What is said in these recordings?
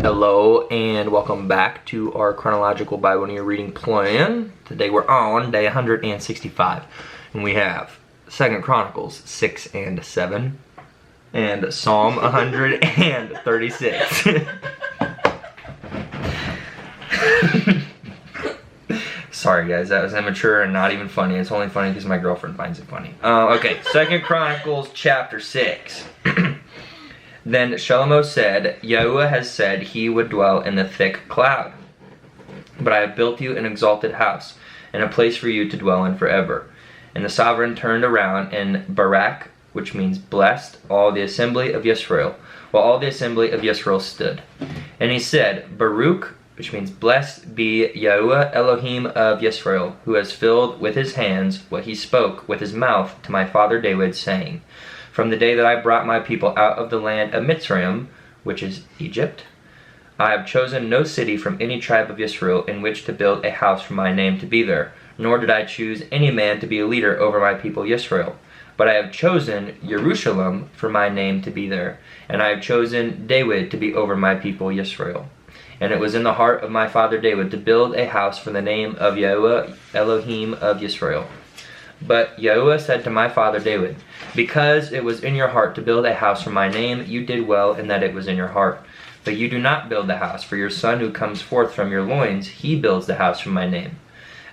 Hello and welcome back to our Chronological Bible Year reading plan. Today we're on day 165 and we have 2 Chronicles 6 and 7 and Psalm 136. Sorry guys, that was immature and not even funny. It's only funny because my girlfriend finds it funny. Okay, 2 Chronicles chapter 6. Then Shlomo said, Yahuwah has said he would dwell in the thick cloud. But I have built you an exalted house, and a place for you to dwell in forever. And the sovereign turned around and Barak, which means blessed, all the assembly of Yisrael, while all the assembly of Yisrael stood. And he said, Baruch, which means blessed be Yahuwah Elohim of Yisrael, who has filled with his hands what he spoke with his mouth to my father David, saying, From the day that I brought my people out of the land of Mitzrayim, which is Egypt, I have chosen no city from any tribe of Israel in which to build a house for my name to be there, nor did I choose any man to be a leader over my people Israel. But I have chosen Jerusalem for my name to be there, and I have chosen David to be over my people Israel. And it was in the heart of my father David to build a house for the name of Yahuwah Elohim of Israel. But Yahuwah said to my father David, Because it was in your heart to build a house for my name, you did well in that it was in your heart. But you do not build the house for your son who comes forth from your loins. He builds the house for my name.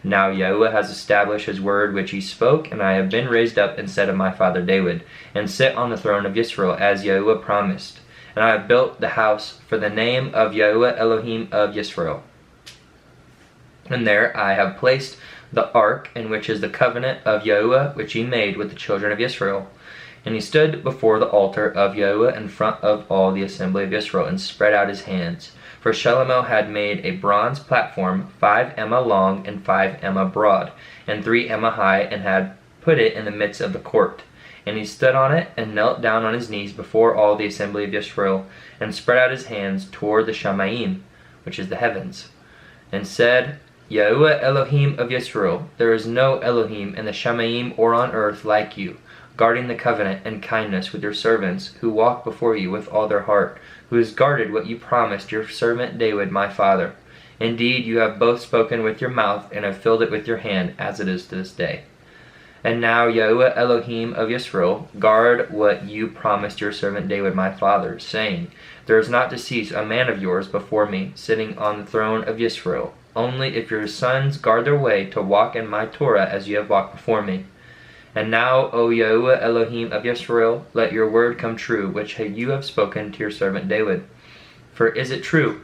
Now Yahuwah has established his word which he spoke, and I have been raised up instead of my father David, and sit on the throne of Israel, as Yahuwah promised. And I have built the house for the name of Yahuwah Elohim of Israel. And there I have placed the ark, in which is the covenant of Yahuwah, which he made with the children of Israel. And he stood before the altar of Yahuwah in front of all the assembly of Israel, and spread out his hands. For Shlomo had made a bronze platform, 5 ema long and 5 ema broad, and 3 ema high, and had put it in the midst of the court. And he stood on it, and knelt down on his knees before all the assembly of Israel, and spread out his hands toward the Shamayim, which is the heavens, and said, Yahuwah Elohim of Yisrael, there is no Elohim in the Shamayim or on earth like you, guarding the covenant and kindness with your servants, who walk before you with all their heart, who has guarded what you promised your servant David my father. Indeed, you have both spoken with your mouth, and have filled it with your hand, as it is to this day. And now, Yahuwah Elohim of Yisrael, guard what you promised your servant David my father, saying, There is not to cease a man of yours before me, sitting on the throne of Yisrael, only if your sons guard their way to walk in my Torah as you have walked before me. And now, O Yahuwah Elohim of Yisrael, let your word come true, which you have spoken to your servant David. For is it true?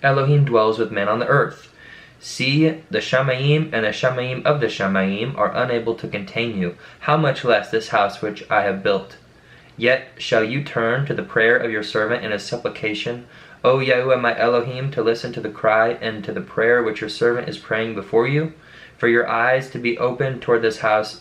Elohim dwells with men on the earth. See, the Shamayim and the Shamayim of the Shamayim are unable to contain you, how much less this house which I have built. Yet shall you turn to the prayer of your servant in his supplication, O Yahuwah my Elohim, to listen to the cry and to the prayer which your servant is praying before you? For your eyes to be open toward this house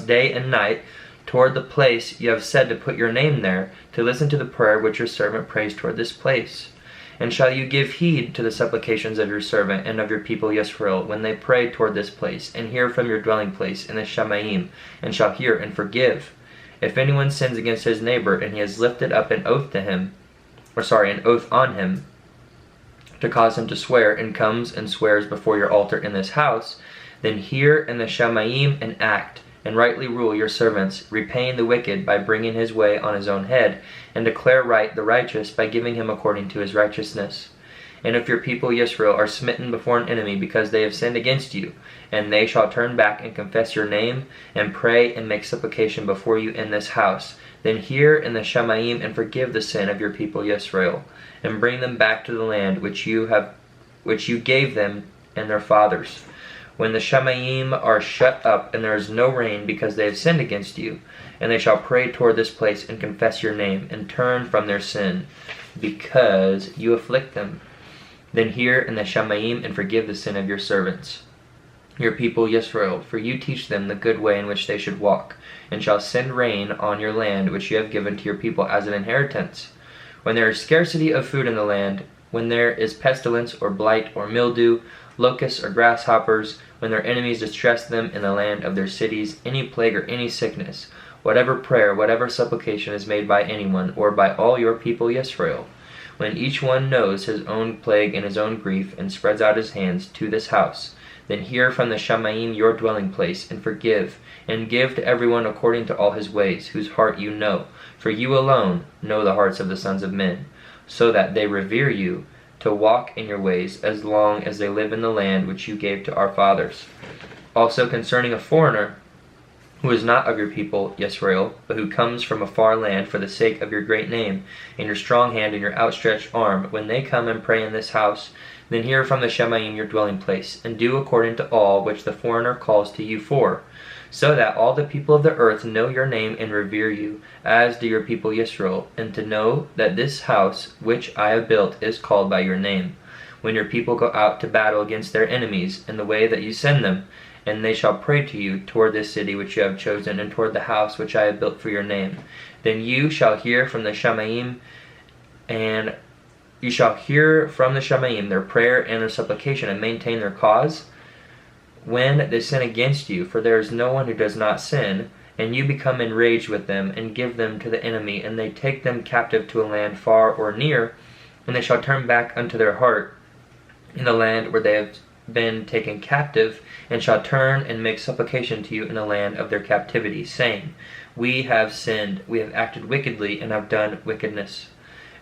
day and night, toward the place you have said to put your name there, to listen to the prayer which your servant prays toward this place. And shall you give heed to the supplications of your servant and of your people Yisrael, when they pray toward this place, and hear from your dwelling place in the Shamayim, and shall hear and forgive? If anyone sins against his neighbor, and he has lifted up an oath on him, to cause him to swear, and comes and swears before your altar in this house, then hear in the Shamayim and act, and rightly rule your servants, repaying the wicked by bringing his way on his own head, and declare right the righteous by giving him according to his righteousness. And if your people Yisrael are smitten before an enemy because they have sinned against you, and they shall turn back and confess your name, and pray and make supplication before you in this house, then hear in the Shamayim and forgive the sin of your people Yisrael, and bring them back to the land which you gave them and their fathers. When the Shamayim are shut up, and there is no rain because they have sinned against you, and they shall pray toward this place and confess your name, and turn from their sin, because you afflict them, then hear in the Shamayim and forgive the sin of your servants, your people Yisrael, for you teach them the good way in which they should walk, and shall send rain on your land which you have given to your people as an inheritance. When there is scarcity of food in the land, when there is pestilence or blight or mildew, locusts or grasshoppers, when their enemies distress them in the land of their cities, any plague or any sickness, whatever prayer, whatever supplication is made by anyone, or by all your people Yisrael, when each one knows his own plague and his own grief, and spreads out his hands to this house, then hear from the Shamayim your dwelling place, and forgive, and give to everyone according to all his ways, whose heart you know. For you alone know the hearts of the sons of men, so that they revere you, to walk in your ways, as long as they live in the land which you gave to our fathers. Also concerning a foreigner, who is not of your people, Yisrael, but who comes from a far land for the sake of your great name, and your strong hand and your outstretched arm, when they come and pray in this house, then hear from the Shamayim your dwelling place, and do according to all which the foreigner calls to you for, so that all the people of the earth know your name and revere you, as do your people Yisrael, and to know that this house which I have built is called by your name. When your people go out to battle against their enemies in the way that you send them, and they shall pray to you toward this city which you have chosen, and toward the house which I have built for your name, then you shall hear from the Shamayim, and you shall hear from the Shamayim their prayer and their supplication, and maintain their cause when they sin against you, for there is no one who does not sin, and you become enraged with them, and give them to the enemy, and they take them captive to a land far or near, and they shall turn back unto their heart in the land where they have been taken captive, and shall turn and make supplication to you in the land of their captivity, saying, We have sinned, we have acted wickedly, and have done wickedness.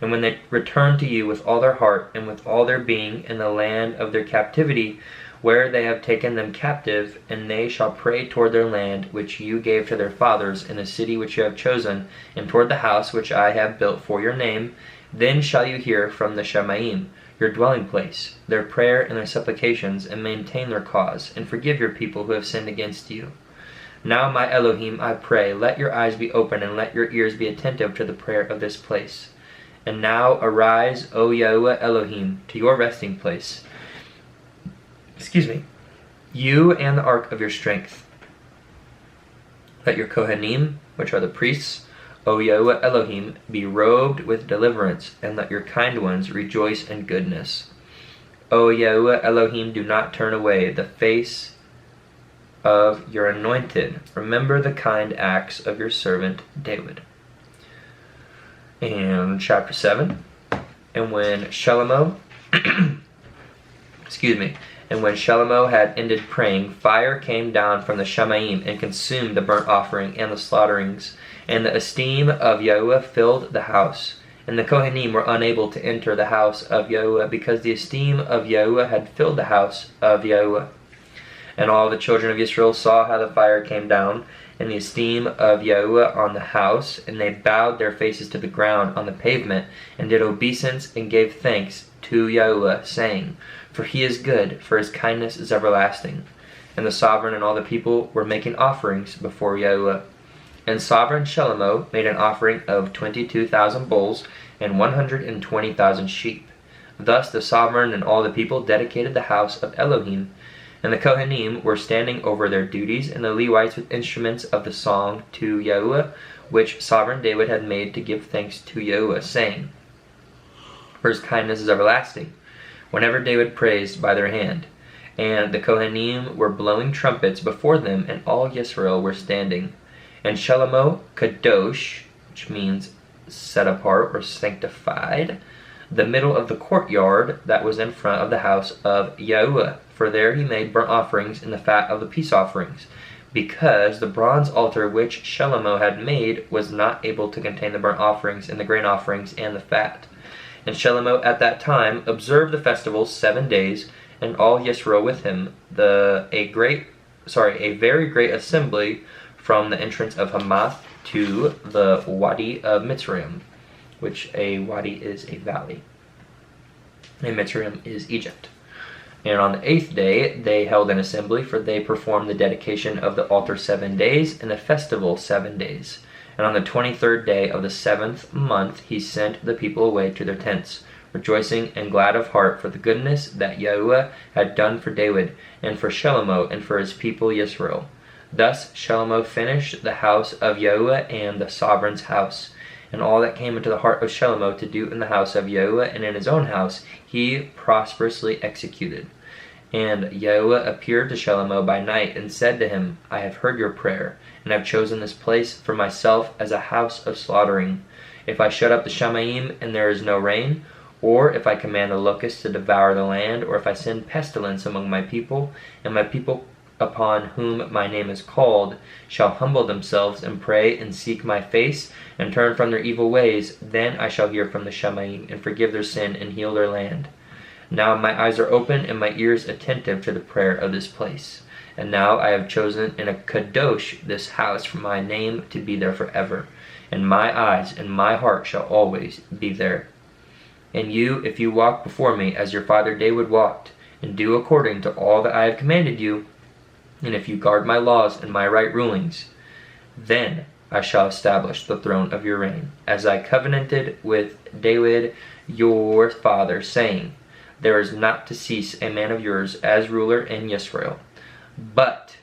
And when they return to you with all their heart and with all their being in the land of their captivity, where they have taken them captive, and they shall pray toward their land which you gave to their fathers, in the city which you have chosen, and toward the house which I have built for your name, then shall you hear from the Shamayim your dwelling place, their prayer and their supplications, and maintain their cause, and forgive your people who have sinned against you. Now, my Elohim, I pray, let your eyes be open, and let your ears be attentive to the prayer of this place. And now arise, O Yahuwah Elohim, to your resting place. You and the ark of your strength. Let your Kohanim, which are the priests, O Yahuwah Elohim, be robed with deliverance, and let your kind ones rejoice in goodness. O Yahuwah Elohim, do not turn away the face of your anointed. Remember the kind acts of your servant David. And chapter 7. And when Shelomo And when Shelomo had ended praying, fire came down from the Shamayim and consumed the burnt offering and the slaughterings, and the esteem of Yahuwah filled the house. And the Kohanim were unable to enter the house of Yahuwah, because the esteem of Yahuwah had filled the house of Yahuwah. And all the children of Israel saw how the fire came down, and the esteem of Yahuwah on the house, and they bowed their faces to the ground on the pavement, and did obeisance and gave thanks to Yahuwah, saying, For he is good, for his kindness is everlasting. And the sovereign and all the people were making offerings before Yahuwah. And sovereign Shelomo made an offering of 22,000 bulls and 120,000 sheep. Thus the sovereign and all the people dedicated the house of Elohim. And the Kohanim were standing over their duties, and the Levites with instruments of the song to Yahuwah, which sovereign David had made to give thanks to Yahuwah, saying, For his kindness is everlasting, whenever David praised by their hand. And the Kohanim were blowing trumpets before them, and all Yisrael were standing. And Shelomo Kadosh, which means set apart or sanctified, the middle of the courtyard that was in front of the house of Yahuwah. For there he made burnt offerings and the fat of the peace offerings, because the bronze altar which Shelomo had made was not able to contain the burnt offerings and the grain offerings and the fat. And Shelomo at that time observed the festivals 7 days, and all Yisrael with him, a very great assembly from the entrance of Hamath to the Wadi of Mitzrayim, which a wadi is a valley, and Mitzrayim is Egypt. And on the 8th day they held an assembly, for they performed the dedication of the altar 7 days, and the festival 7 days. And on the 23rd day of the 7th month he sent the people away to their tents, rejoicing and glad of heart for the goodness that Yahuwah had done for David, and for Shelomo, and for his people Yisrael. Thus Shelomo finished the house of Yahuwah and the sovereign's house. And all that came into the heart of Shelomo to do in the house of Yahuwah and in his own house, he prosperously executed. And Yahuwah appeared to Shelomo by night and said to him, I have heard your prayer, and have chosen this place for myself as a house of slaughtering. If I shut up the Shamayim and there is no rain, or if I command the locusts to devour the land, or if I send pestilence among my people, and my people upon whom my name is called shall humble themselves and pray and seek my face and turn from their evil ways, then I shall hear from the Shamayim and forgive their sin and heal their land. Now my eyes are open and my ears attentive to the prayer of this place. And now I have chosen in a kadosh this house for my name to be there forever. And my eyes and my heart shall always be there. And you, if you walk before me as your father David walked, and do according to all that I have commanded you, and if you guard my laws and my right rulings, then I shall establish the throne of your reign, as I covenanted with David your father, saying, there is not to cease a man of yours as ruler in Israel. But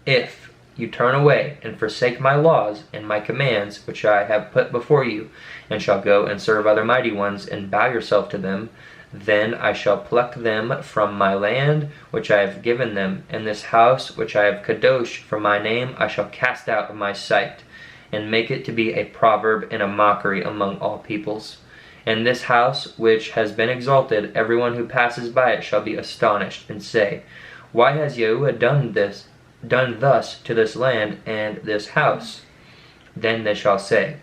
if you turn away and forsake my laws and my commands, which I have put before you, and shall go and serve other mighty ones, and bow yourself to them, then I shall pluck them from my land which I have given them, and this house which I have kadosh for my name I shall cast out of my sight, and make it to be a proverb and a mockery among all peoples. And this house which has been exalted, everyone who passes by it shall be astonished, and say, why has Yahuwah done thus to this land and this house? Then they shall say,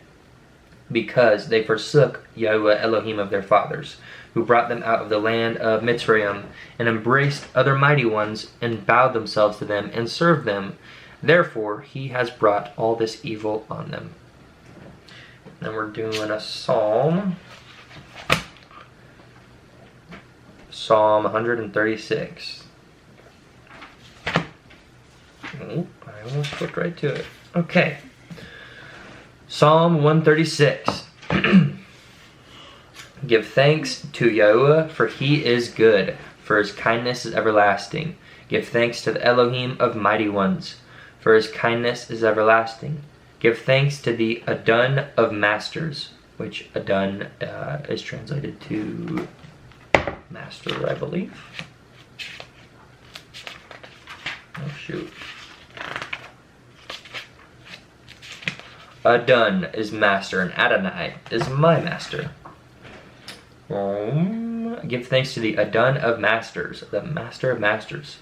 because they forsook Yahuwah Elohim of their fathers, who brought them out of the land of Mitzrayim, and embraced other mighty ones, and bowed themselves to them, and served them. Therefore he has brought all this evil on them. Then we're doing a psalm. Psalm 136. Oh, I almost flipped right to it. Okay. Psalm 136. Give thanks to Yahuwah, for he is good, for his kindness is everlasting. Give thanks to the Elohim of mighty ones, for his kindness is everlasting. Give thanks to the Adon of masters, which Adon is translated to master, I believe. Oh shoot. Adon is master, and Adonai is my master. Give thanks to the Adon of masters, the master of masters.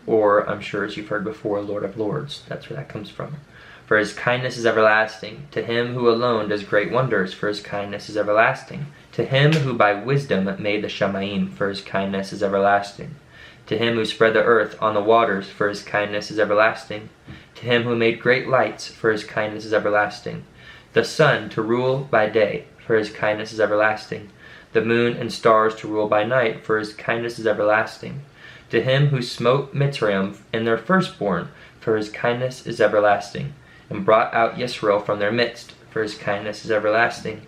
Or, I'm sure as you've heard before, Lord of lords. That's where that comes from. For his kindness is everlasting. To him who alone does great wonders, for his kindness is everlasting. To him who by wisdom made the Shamayim, for his kindness is everlasting. To him who spread the earth on the waters, for his kindness is everlasting. To him who made great lights, for his kindness is everlasting. The sun to rule by day, for his kindness is everlasting. The moon and stars to rule by night, for his kindness is everlasting. To him who smote Mitzrayim in their firstborn, for his kindness is everlasting. And brought out Yisrael from their midst, for his kindness is everlasting.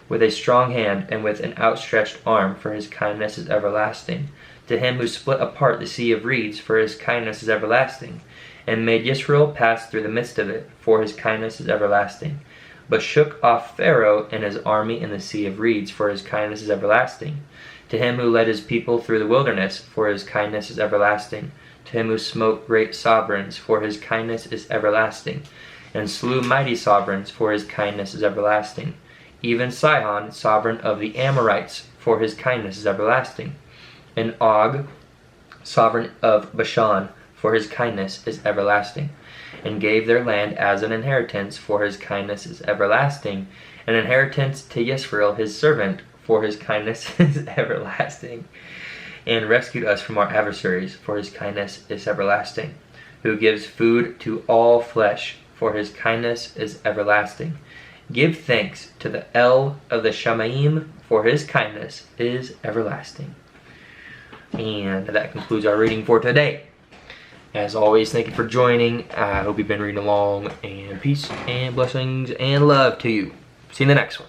With a strong hand and with an outstretched arm, for his kindness is everlasting. To him who split apart the sea of reeds, for his kindness is everlasting. And made Yisrael pass through the midst of it, for his kindness is everlasting. But shook off Pharaoh and his army in the sea of reeds, for his kindness is everlasting. To him who led his people through the wilderness, for his kindness is everlasting. To him who smote great sovereigns, for his kindness is everlasting. And slew mighty sovereigns, for his kindness is everlasting. Even Sihon, sovereign of the Amorites, for his kindness is everlasting. And Og, sovereign of Bashan, for his kindness is everlasting. And gave their land as an inheritance, for his kindness is everlasting. An inheritance to Yisrael his servant, for his kindness is everlasting. And rescued us from our adversaries, for his kindness is everlasting. Who gives food to all flesh, for his kindness is everlasting. Give thanks to the El of the Shamayim, for his kindness is everlasting. And that concludes our reading for today. As always, thank you for joining. I hope you've been reading along, and peace and blessings and love to you. See you in the next one.